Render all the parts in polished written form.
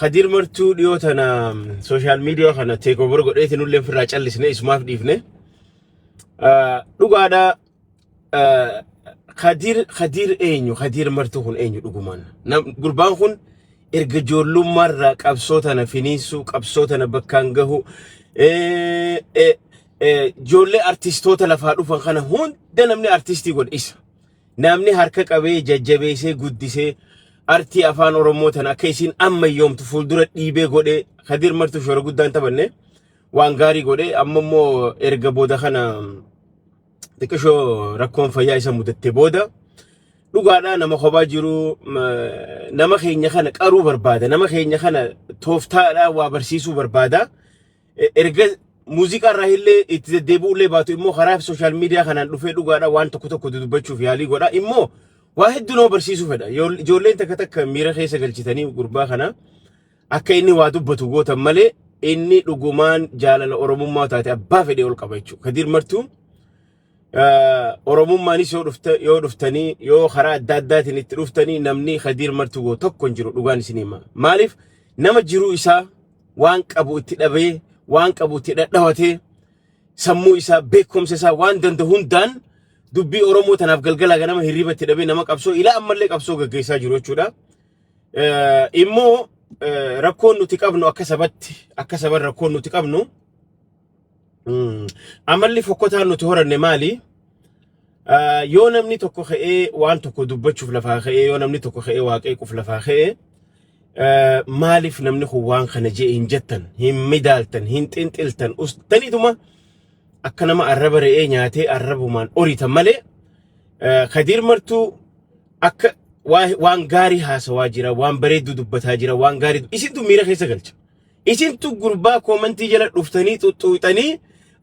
خدير مرتو ديوتنا سوشيال ميديا خنا تيك اوفر godheeti nulle firra callisne isumaaf dhiifne dhugaadha خدير eenyu خدير martu kun eenyu dhugumaan gurbaan kun erga joollummaarra qabsootana finiinsu qabsootana bakkaan gahu joolle artistoota lafaa dhufan kana hunda namni artistii godhe isa namni harka qabee jajjabeesee guddisee arti afaan oromoo tan akka isin amma yoomtu fuuldura dhiibee godhe خدير martu shoora guddaan tabanne waan gaarii godhe amma immoo erga booda kana dikashoo rakkoon fayyaa isa mudatte booda dhugaadha nama kophaa jiru nama keenya kana qaruu barbaada nama keenya kana tooftaadha waa barsiisuu barbaada erga muuziqaa irraa illee itti deddeebi'ullee baatu immoo karaa sooshaal miidiyaa kanaan dhufee dhugaadha waan tokko dubbachuuf yaalii godha immoo waa hedduu nama barsiisuu fedha ijoolleen takka miira keessa galchitanii gurbaa kana akka inni waa dubbatu gootan malee inni dhugumaan jaalala oromummaa taate abbaa fedhee ol qaba jechuudha خدير martu oromummaanis yoo dhuftanii yoo karaa adda addaatiin itti dhuftanii namni خدير martu goo tokko hin jiru dhugaan isin hima maaliif nama jiruu isaa waan qabu itti dhabee waan qabu itti dhadhawatee sammuu isaa beekumsa isaa waan danda'u hundaan dubbii oromoo tanaaf galgala ganama hirriba itti dhabee nama qabsoo ila ammallee qabsoo gaggeessaa jiru jechuudha immoo rakkoon nuti qabnu akka saban rakkoon nuti qabnu amalli fokkotaan nuti horanne maali yoo namni tokko ka'ee waan tokko dubbachuuf lafaa ka'ee yoo namni tokko ka'ee waaqeequuf lafaa ka'ee maaliif namni kun waan kana jee hin jettan hin midaaltan hin xinxiltan ustanituma akka nama arraba re'ee nyaatee arrabumaan oriitan malee خدير martu akka waan gaarii haasawaa jira waan bareedu dubbataa jira waan gaarii isintu miira keessa galcha isintu gurbaa koomentii jala dhuftanii xuxuuxanii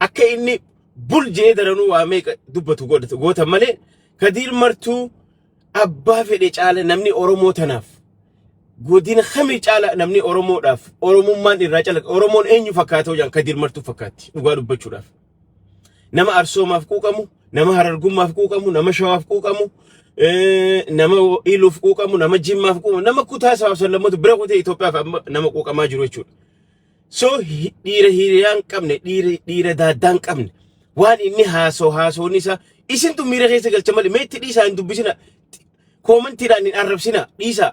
akka inni bul jee daranuu waa meeqa dubbatu gootan malee خدير martu abbaa fedhe caala namni oromoo tanaaf godina khamii caala namni oromoodhaaf oromummaan irraa caala oromoon eenyu fakkaatoo jaan خدير martu fakkaatti dhugaa dubbachuudhaaf nama arsoomaaf quuqamu nama harargummaaf quuqamu nama shawaaf quuqamu nama iluuf quuqamu nama jimmaaf quuqamu nama kutaa sabab sallammatu bira kutee Itoophiyaaf nama quuqamaa jiru jechuudha so dhiira hiriyaan qabne dhiira daaddaan qabne waan inni haasoon isa isintu miira keessa galcha malee meetti dhiisaa hin dubbisina koomentiidhaan hin arrabsina dhiisaa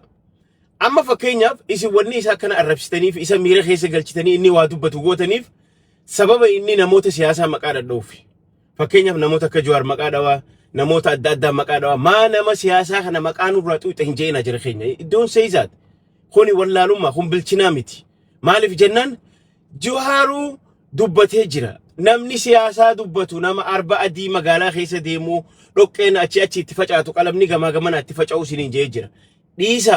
amma fakkeenyaaf isin wanni isaa kana arrabsitaniif isa miira keessa galchitanii inni waa dubbatu gootaniif sababa inni namoota siyaasaa maqaa dhadha'uuf fakkeenyaaf namoota akka Jawaar maqaa dhawaa namoota adda addaa maqaa dhawaa maa nama siyaasaa kana maqaa nurraa xuuxa hin jeena jira keenya iddoon seeyizaat kuni wallaalummaa kun bilchinaa miti maaliif jennaan Jawaaruu dubbatee jira namni siyaasaa dubbatu nama arba adii magaalaa keessa deemu dhoqqeen achi itti facaatu qalamni gamaa gamana itti faca'u isiniin jee jira dhiisa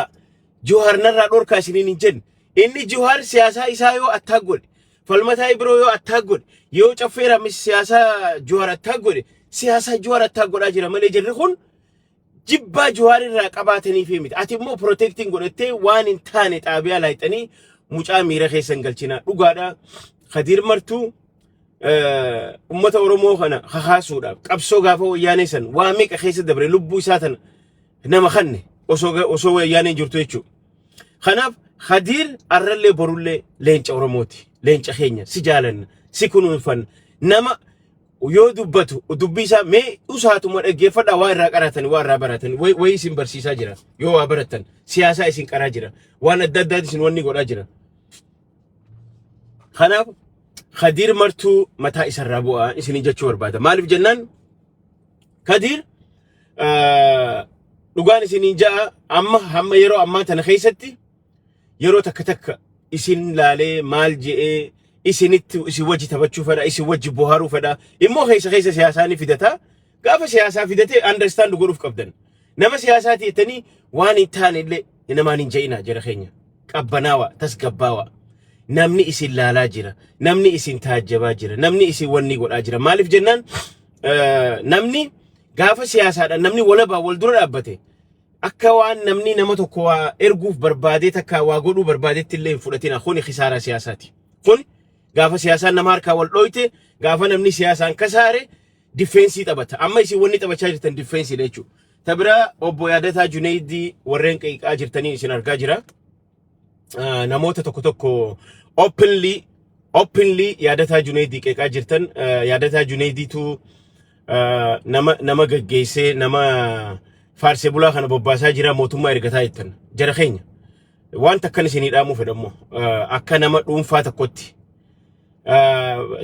Jawaar narraa dhorkaa isiniin hin jenne inni Jawaar siyaasaa isaa yoo attaa godhe falmataa ibiroo yoo attaa godhe yoo caffeera siyaasaa Jawaar attaa godhe siyaasaa Jawaar attaa godhaa jira malee jirri kun jibbaa Jawaar irraa qabaatanii fi miti ati immoo protecting godhattee waan hin taane xaabiyaa laayixanii mucaa miira keessan galchina dhugaadha خدير martu ummata oromoo kana hahaasuudhaaf qabsoo gaafa wayyaanee san waa meeqa keessa dabre lubbuu isaa tan nama kanne osoo wayyaanee jirtu jechuudha kanaaf خدير arrallee borullee leenca oromooti leenca keenya si jaalanna si kunuunfanna nama yoo dubbatu dubbii isaa mee usaatuma dhaggeeffadha waa irraa qaratanii waa irraa baratanii way isin barsiisaa jira yoo waa baratan siyaasaa isin qaraa jira waan adda addaati isin wanni godhaa jira kanaaf خدير martu mataa isarraa bu'aa isin jechuu barbaada maaliif jennaan خدير dhugaan isin jaa amma hamma yeroo ammaa tana keessatti yeroo takka isin laalee maal je'ee isinitti isin wajji taphachuu fedha isin wajji bohaaruu fedha immoo keessa siyaasaa ni fidata gaafa siyaasaa fidate understand godhuuf qabdan nama siyaasaa ta'etanii waan hin taane illee namaan hin je'ina jira keenya qabbanaawa tasgabbaawa namni isin laalaa jira namni isin taajjabaa jira namni isin wanni godhaa jira maaliif jennaan namni gaafa siyaasaadhaan namni walabaa wal dura dhaabbate akka waan namni nama tokko waa erguuf barbaadee takka waa godhuu barbaadetti illee hin fudhatina kuni khisaara siyaasaati kun gaafa siyaasaan nama harkaa wal dhooyte gaafa namni siyaasaan kasaare difeensii taphata amma isin wanni taphachaa jirtan difeensii jechuudha tabira obbo Yaadataa Junaydii warreen qeeqaa jirtanii isin argaa jira namoota tokko openly yaadataa Junaydii qeeqaa jirtan yaadataa Junaydiitu nama gaggeessee nama faarsee bulaa kana bobbaasaa jira mootummaa ergataa jettan jara keenya waan takkan isinii dhaamuu fedhammo akka nama dhuunfaa tokkotti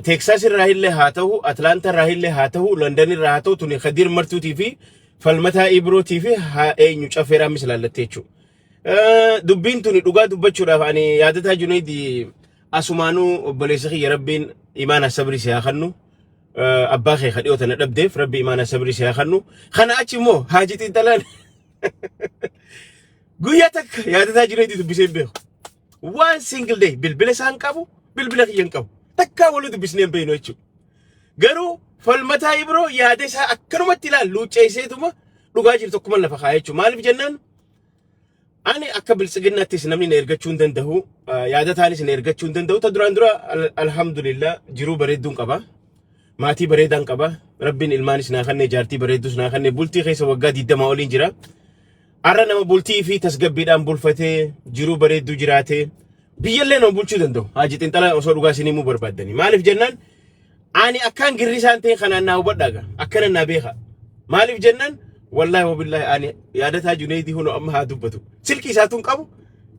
Texas irraa illee haa ta'u Atlanta irraa illee haa ta'u London irraa haa ta'u tuni Khadir Martuutii fi falmataa Ibrootii fi eenyu cafeeraa mislaallattee jechuudha dubbiin tuni dhugaa dubbachuudhaaf ani yaadataa Junaydii asumaanuu obboleessa kiyya rabbiin imaana sabri siyaa kannu abbaa kee kadhiyoota na dhabdeef rabbi imaana sabri siyaa kannu kana achi immoo haaji xiinxalaan guyyaa takka yaadataa Junaydii dubbisee beeku one single day bilbila isaan qabu bilbila kiyyan qabu takka waluu dubbisnee beenu jechuudha garuu falmataa Ibroo yaada isaa akkanumatti ilaalu luuceeseetuma dhugaa jiru tokkuma lafa kaa'ee jechuudha maaliif jennaan ani akka biltsiginnaattis namni na ergachuu danda'u yaadataanis na ergachuu danda'u ta duraan dura alhamdulillah jiruu bareedduun qaba maatii bareedaan qaba rabbiin ilmaanis naa kennee jaartii bareeddus naa kennee bultii keessa waggaa 20 oliin jira arra nama bultii fi tasgabbiidhaan bulfatee jiruu bareedduu jiraatee biyyallee nama bulchuu danda'u haaji xiinxalaa osoo dhugaa isinii muu barbaaddanii maaliif jennaan ani akkaan girrisaan ta'e kanaan naa hubadhaaga akkana naa beeka maaliif jennaan wallahi wabillahi ani yaadataa Junaydii huno amma haa dubbatu silki isaatuun qabu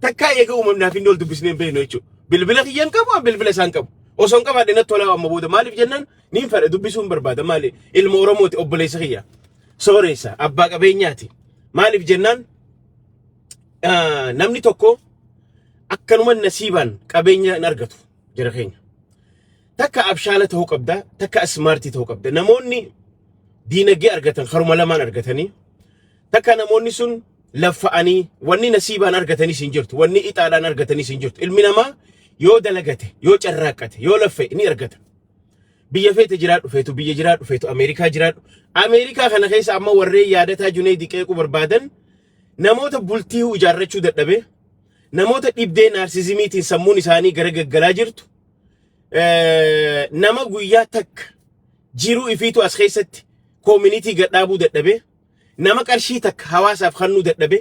takkaa eega uumamnaaf inni ol dubbisnee beeknu jechuudha bilbila kiyyan qabu bilbila isaan qabu osoo hin qabaadhe natti tolaa amma booda maaliif jennaan niin fedha dubbisuun barbaada maali ilma Oromooti obboleessa kiyya sooreessa abbaa qabeenyaati maaliif jennaan namni tokko akkanuma nasiibaan qabeenya hin argatu jira keenya takka abshaala ta'uu qabda takka asmaartii ta'uu qabda namoonni diinagdee argatan haruma lamaan argatanii takka namoonni sun laffa'anii wanni nasiibaan argatanii sin jirtu wanni ixaadhaan argatanii sin jirtu ilmi namaa yoo dalagate yoo carraaqqate yoo laffe ni argata biyya feete jiraadhu feetu biyya jiraadhu feetu Ameerikaa kana keessa amma warreen yaadataa Junaydii qeequu barbaadan namoota bultii ijaarrachuu dadhabe namoota dhibdee naarsizimiitiin sammuun isaanii gara gaggalaa jirtu nama guyyaa takka jiruu ifiitu as keessatti community gadhaabuu dadhabe nama qarshii takka hawaasaaf kannuu dadhabe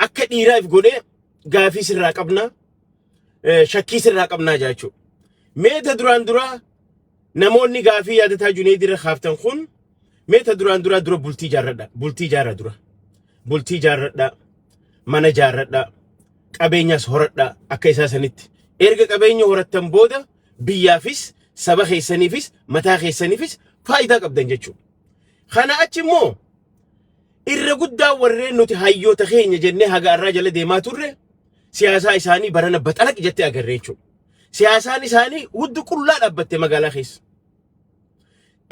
akka dhiiraaf godhee gaafii sirraa qabnaa shakkii sirraa qabnaa jechuudha meeta duraan dura namoonni gaafii yaadataa Junaydii irra kaaftan kun meeta duraan dura bultii jaarradha mana jaarradha qabeenyas horadha akka isaa sanitti erga qabeenya horattan booda biyyaafis saba keessaniifis mataa keessaniifis faayidaa qabdan jechuudha kana achi immoo irra guddaa warreen nuti hayyoota keenya jennee haga irraa jala deemaa turre siyaasaa isaanii barana baxalaq jettee agarree jechuudha siyaasaan isaanii huddu qullaa dhaabbatte magaalaa keessa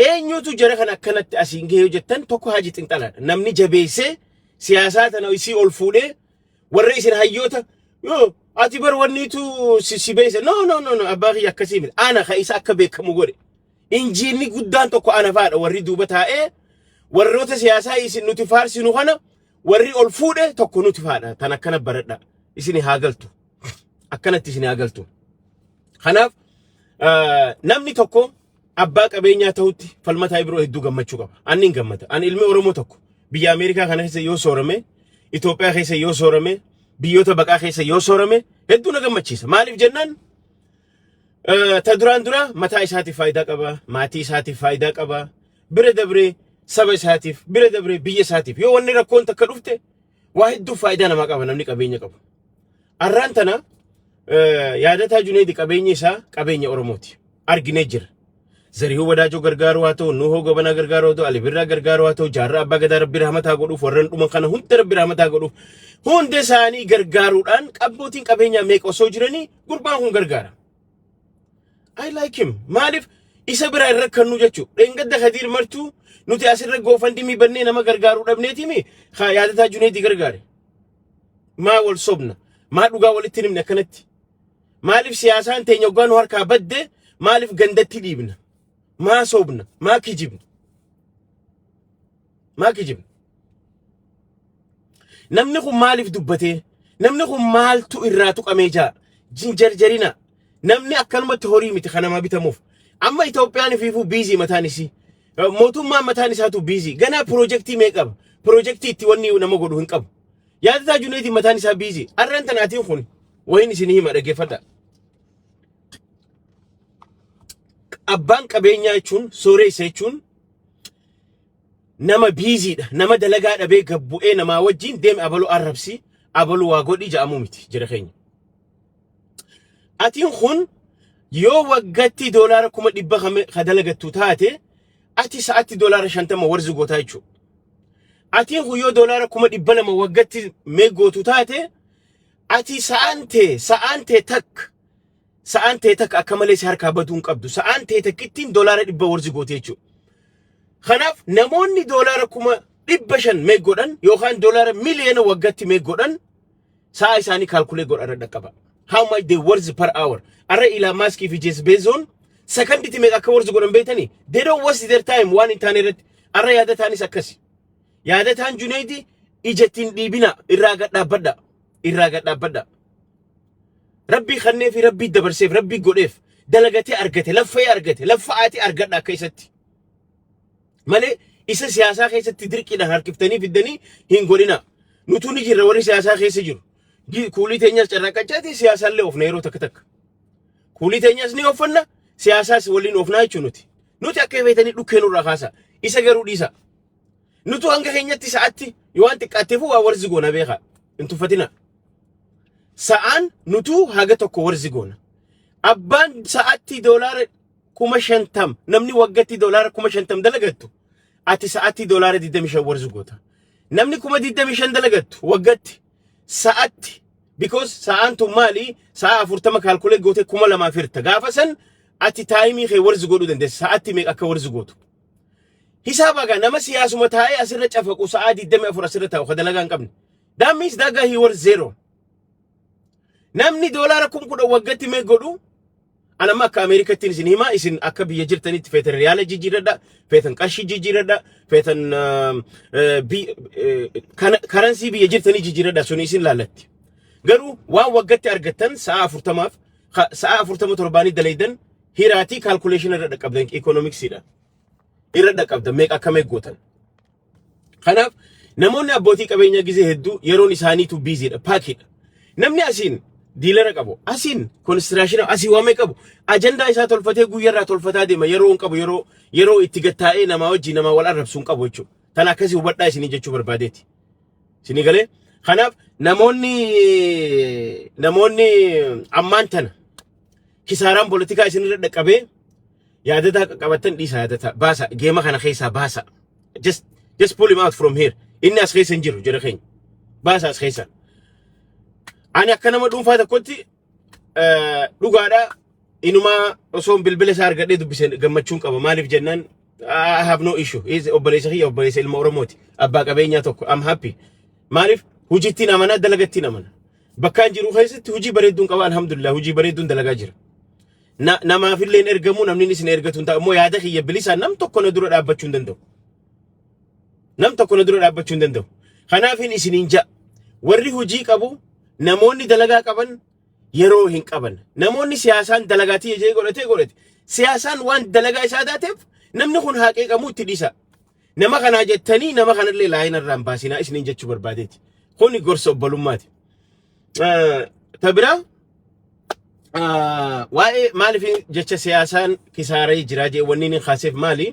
eenyutu jara kan akkanatti asiin gahee jettan tokko haaji xiinxalaadha namni jabeessee siyaasaa tana isii ol fuudhee warra isin hayyoota yoo ati bar wanniitu si beese no abbaa kiyya akkasii miti ana ka isa akka beekamu godhe injiinni guddaan tokko ana faadha warri duuba taa'ee warroota siyaasaa isin nuti faarsinu kana warri ol fuudhe tokko nuti faadha tan akkana baradha isin haa galtu akkanatti isin haa galtu kanaaf namni tokko abbaa qabeenyaa ta'utti falmataa Ibroo hedduu gammachuu qaba ani hin gammada ani ilmi Oromoo tokko biyya Ameerikaa kana keessa yoo soorame Itoophiyaa keessa yoo soorame biyyoota baqaa keessa yoo soorame hedduu na gammachiisa maaliif jennaan ta duraan dura mataa isaatiif faayidaa qaba maatii isaatiif faayidaa qaba bira dabree saba isaatiif bira dabree biyya isaatiif yoo wanni rakkoon takka dhufte waa hedduu faayidaa namaa qaba namni qabeenya qabu arraan tana yaadataa Junaydii qabeenyi isaa qabeenya Oromooti arginee jira Zarihuu Wadaajoo gargaaruu haa ta'u Nuhoo Gobanaa gargaaruu haa ta'u Ali Birraa gargaaruu haa ta'u Jaarraa Abbaa Gadaa Rabbi rahmataa godhuuf warreen dhuman kana hunda Rabbi rahmataa godhuuf hunda isaanii gargaaruudhaan abbootiin qabeenyaa meeqa osoo jiranii gurbaan kun gargaara I like him maaliif isa biraa irra kannu jechuudha dheengadda Khadir Martuu nuti asirra goofandimii bannee nama gargaaruu dhabneetimi yaadataa Junaydii gargaare maa wal sobna maa dhugaa walitti himne akkanatti maaliif siyaasaan teenya hoggaan harkaa badde maaliif gandatti dhiibna maa sobna maa kijibna namni kun maaliif dubbatee namni kun maaltu irraa tuqamee jaa jinjarjarina namni akkanumatti horii miti kanama bitamuuf amma Itoophiyaan fiifuu biizii mataanis mootummaan mataan isaatu biizii ganaa piroojeektii mee qaba piroojeektii itti wanni nama godhu hin qabu yaadataa Junaydii mataan isaa biizii arran tanaatiin kun wayin isin hima dhaggeeffadha. Abbaan qabeenyaa jechuun sooressa jechuun nama biiziidha, nama dalagaa dhabee gabbu'ee namaa wajjin deeme abaluu arrabsi abaluu waa godhi ja'amuu miti jira keenya. Atiin kun yoo waggatti doolaara 100 kadalagattu taate ati sa'atti doolaara 50 warzi gootaa jechuudha. Atiin kun yoo doolaara 200 waggatti meeggootu taate ati sa'aantee takka akka malee harkaa baduun qabdu sa'aantee takkittiin doolaara 100 warzi gootee jechuudha. Kanaaf namoonni doolaara 500 meeggoodhan yookaan doolaara miliyoona waggatti meeggoodhan sa'a isaanii kaalkulee godhara dhaqqaba. How much they worth per hour? Arra ila maski fi Jeff Bezos secondity make akka worth godhan beetani. They don't waste their time one internet. Arra yaada taanis akkasi. Yaada taan Junaydii ijattiin dhiibina irraa gadhaabbadha. Rabbi khannee fi rabbi dabarseef rabbi godheef dalagatee argate laffaa'aati argadha akka isatti. Malee isa siyaasaa keessatti dirqiidhaan harkiftanii fiddanii hin godhina. Nutu ni jirra warri siyaasaa keessa jiru. Kuulii teenyas carraaqachaati siyaasaallee ofna yeroo takka. Kuulii teenyas ni offanna siyaasaas waliin ofnaa jechuun nuti akka feetanii dhukkee nurraa kaasa isa garuu dhiisa. Nutu hanga keenyatti sa'atti yoo waan xiqqaatteef waa warzi goona beeka hin tuffatina. Sa'aan nutu haga tokko warzi goona. Abbaan sa'atti doolaara 50,000 namni waggatti doolaara 50,000 dalagattu ati sa'atti doolaara 25 warzi goota. Namni 25 dalagattu waggatti sa'atti because sa'aan tun maali sa'a 40 kaalkulee goote 2,000 firta gaafa san ati taayimii kee warzi godhuu dandeessa sa'atti meeqa akka warzi gootu. Hisaaba gaa nama siyaasuma taa'ee asirra cafaqu sa'a 24 asirra taa'u dalagaa hin qabne. That means that guy he worth zero. Namni doolaara 10,000 waggatti mee godhu anama akka Ameerikattiin isin hima isin akka biyya jirtanitti feetan riyaala jijjiiradha feetan qarshii jijjiiradha feetan karansii biyya jirtanii jijjiiradha sun isin laalatti. Garuu waan waggatti argattan sa'a 40 torbaanii dalaydan hiraatii calculation irra dhaqqabdan economicsiidha. Irra dhaqqabdan meeqa akka meeggootan. Kanaaf namoonni abbootii qabeenyaa gizee hedduu yeroon isaaniitu biiziidha paakiidha. Namni asiin diilara qabu asiin construction asii waamee qabu ajandaa isaa tolfatee guyyarraa tolfataa deema yeroo hin qabu yeroo itti gattaa'ee nama wajjin nama wal arrabsuun qabu jechuudha. Tan akkasii hubadhaa isinii jechuu barbaadeeti. Isinii galee kanaaf namoonni ammaan tana kisaaraan politikaa isinirra dhaqqabee yaadataa qabattan dhiisa yaadataa baasa geema kana keessaa baasa. Just pull him out from here. Inni as keessa hin jiru jedha keenya. Baasa as keessa. Ani akka nama dhuunfaa tokkotti dhugaadha inuma osoo bilbila isaa argadhee dubbisee gammachuun qaba maaliif jennaan I have no issue is obboleessa kiyya obboleessa ilma Oromooti abbaa qabeenyaa tokko I'm happy maaliif hujittiin amana dalagattiin amana bakkaan jiru keessatti hujii bareedduun qaba alhamdulillah hujii bareedduun dalagaa jira namaafillee hin ergamu namni isin ergatu ta'a immoo yaada kiyya bilisaan nam tokko na dura dhaabbachuu hin danda'u kanaafin isiniin ja'a warri hujii qabu namoonni dalagaa qaban yeroo hin qaban namoonni siyaasaan dalagaatii jee godhate siyaasaan waan dalagaa isaa daateef namni kun haqee qabu itti dhisa nama kana jettanii nama kanallee laayina irraan baasinaa isiniin jechuu barbaadeeti kuni gorsa obbolummaati tabira waa'ee maaliif jecha siyaasaan kisaaree jira jee wanni hin khaaseef maali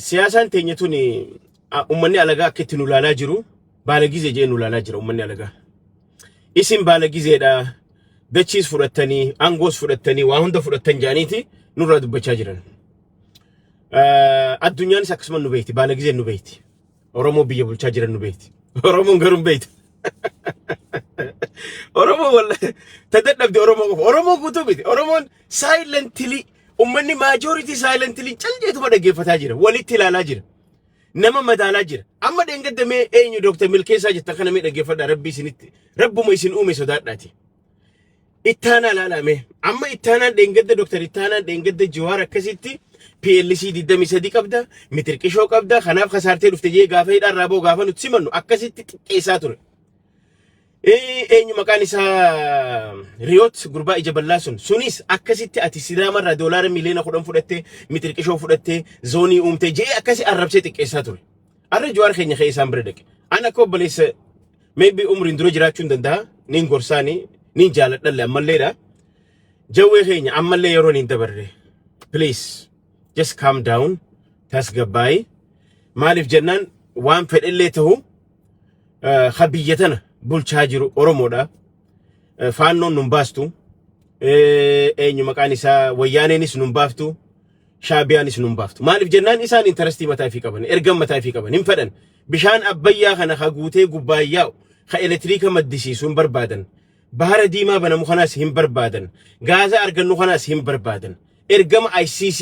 siyaasaan teenyatuun ummanni alagaa akka itti nu laalaa jiru baalagize jee nu laalaa jira ummanni alagaa isin baalagizeedha dachiis fudhattanii angoos fudhattanii waa hunda fudhattan jaaniiti nurra dubbachaa jiran addunyaanis akkasuma nu beekti baalagizeen nu beekti Oromoo biyya bulchaa jiran nu beekti Oromoon garuu beekti Oromoo wallahi tadadhabdi Oromoo guutuu miti Oromoon silently ummanni majority silently caljeetuma dhaggeeffataa jira walitti ilaalaa jira nama madaalaa jira amma dheengaddamee eenyu Dr. Milkeessaa jetta kana mee dhaggeeffadha rabbi isinitti rabbuma isin uume sodaadhaati ittaanaa laalame amma ittaanaan dheengadda Dr. ittaanaan dheengadda Jawaar akkasitti PLC 23 qabda mitirqishoo qabda kanaaf kasaartee dhufte jee gaafa hidhaan boo gaafa nuti simannu akkasitti xiqqeessaa ture eenyu maqaan isaa Riyoot gurbaa ija bal'aa sunis akkasitti ati Sidaamarraa doolaara miliyoona 10 fudhattee mitirqishoo fudhattee zoonii uumtee jee akkasi arrabsee xiqqeessaa ture arra Jawaar keenya kee isaan bira dhaqe ana akka obboleessa maybe umrin dura jiraachuun danda'a nin gorsaani nin jaaladhalle ammalleedha jawwee keenya ammallee yeroo nin dabarre please just calm down tasgabbaa'ii maaliif jennaan waan fedhellee ta'u khabiyyatana bulchaa jiru oromoodha faannoon nun baastu eenyu maqaan isaa wayyaaneenis nun baaftu shaabiyaanis nun baaftu maaliif jennaan isaan interestii mataa fi qaban ergan mataa fi qaban hin fedhan bishaan abbayyaa kana haguutee gubbaayyaa ka elektriika maddisiisuun barbaadan bahara diimaa banamu kanaas hin barbaadan gaaza argannu kanaas hin barbaadan ergama ICC